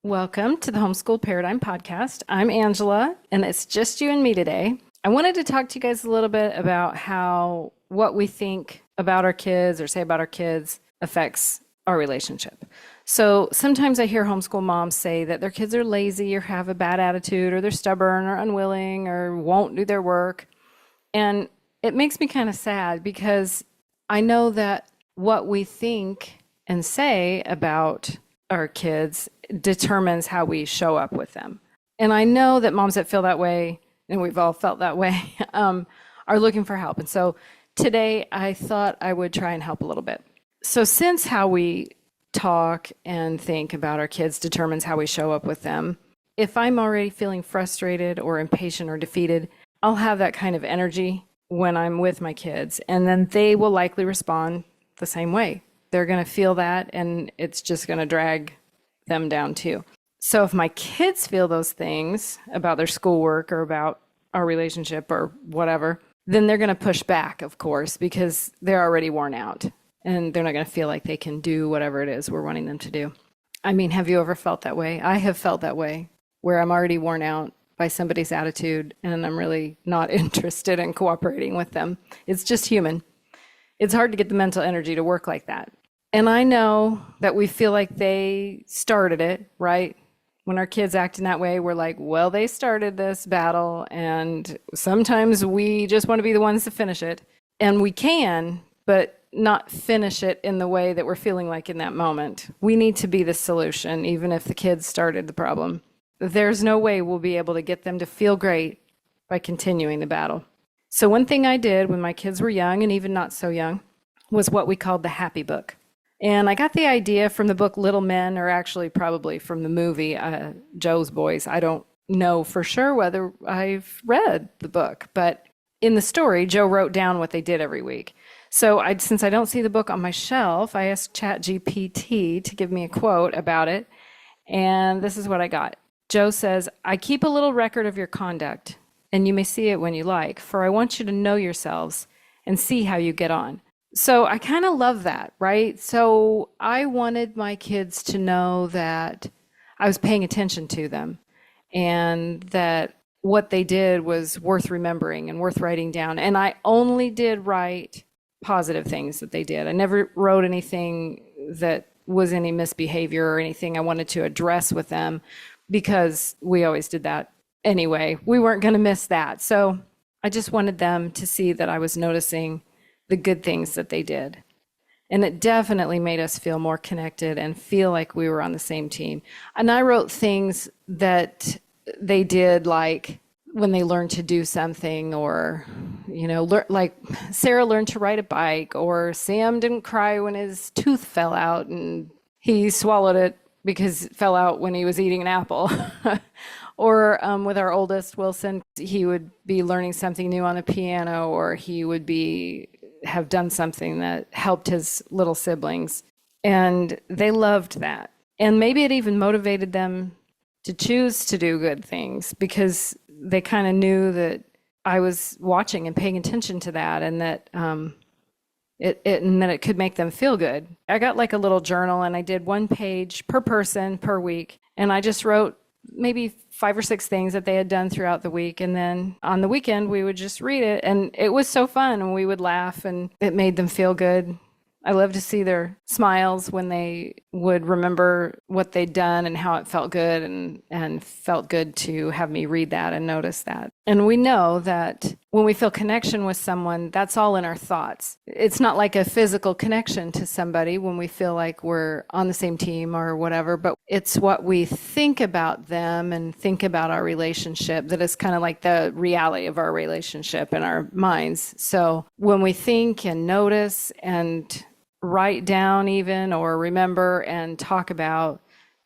Welcome to the Homeschool Paradigm Podcast. I'm Angela, and it's just you and me today. I wanted to talk to you guys a little bit about how what we think about our kids or say about our kids affects our relationship. So sometimes I hear homeschool moms say that their kids are lazy or have a bad attitude or they're stubborn or unwilling or won't do their work. And it makes me kind of sad because I know that what we think and say about our kids determines how we show up with them. And I know that moms that feel that way, and we've all felt that way, are looking for help. And so today I thought I would try and help a little bit. So since how we talk and think about our kids determines how we show up with them, if I'm already feeling frustrated or impatient or defeated, I'll have that kind of energy when I'm with my kids, and then they will likely respond the same way. They're going to feel that, and it's just going to drag them down too. So if my kids feel those things about their schoolwork or about our relationship or whatever, then they're going to push back, of course, because they're already worn out and they're not going to feel like they can do whatever it is we're wanting them to do. I mean, have you ever felt that way? I have felt that way, where I'm already worn out by somebody's attitude and I'm really not interested in cooperating with them. It's just human. It's hard to get the mental energy to work like that. And I know that we feel like they started it, right? When our kids act in that way, we're like, well, they started this battle, and sometimes we just want to be the ones to finish it. And we can, but not finish it in the way that we're feeling like in that moment. We need to be the solution, even if the kids started the problem. There's no way we'll be able to get them to feel great by continuing the battle. So one thing I did when my kids were young and even not so young was what we called the happy book. And I got the idea from the book Little Men, or actually probably from the movie Joe's Boys. I don't know for sure whether I've read the book, but in the story, Joe wrote down what they did every week. So since I don't see the book on my shelf, I asked ChatGPT to give me a quote about it, and this is what I got. Joe says, "I keep a little record of your conduct, and you may see it when you like, for I want you to know yourselves and see how you get on." So I kind of love that, right? So I wanted my kids to know that I was paying attention to them and that what they did was worth remembering and worth writing down. And I only did write positive things that they did. I never wrote anything that was any misbehavior or anything I wanted to address with them, because we always did that anyway. We weren't going to miss that. So I just wanted them to see that I was noticing the good things that they did. And it definitely made us feel more connected and feel like we were on the same team. And I wrote things that they did, like when they learned to do something, or, like Sarah learned to ride a bike, or Sam didn't cry when his tooth fell out and he swallowed it because it fell out when he was eating an apple. Or with our oldest, Wilson, he would be learning something new on the piano, or he would have done something that helped his little siblings. And they loved that. And maybe it even motivated them to choose to do good things, because they kind of knew that I was watching and paying attention to that, and that it could make them feel good. I got like a little journal, and I did 1 page per person per week. And I just wrote maybe 5 or 6 things that they had done throughout the week. And then on the weekend, we would just read it. And it was so fun, and we would laugh, and it made them feel good. I love to see their smiles when they would remember what they'd done and how it felt good, and felt good to have me read that and notice that. And we know that when we feel connection with someone, that's all in our thoughts. It's not like a physical connection to somebody when we feel like we're on the same team or whatever, but it's what we think about them and think about our relationship that is kind of like the reality of our relationship in our minds. So when we think and notice and write down even, or remember and talk about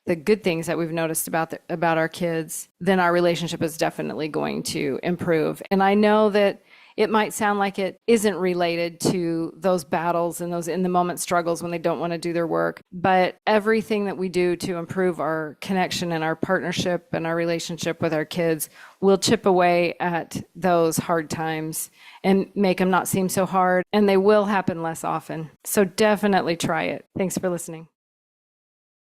the good things that we've noticed about our kids, then our relationship is definitely going to improve. And I know that it might sound like it isn't related to those battles and those in the moment struggles when they don't want to do their work, but everything that we do to improve our connection and our partnership and our relationship with our kids will chip away at those hard times and make them not seem so hard, and they will happen less often. So definitely try it. Thanks for listening.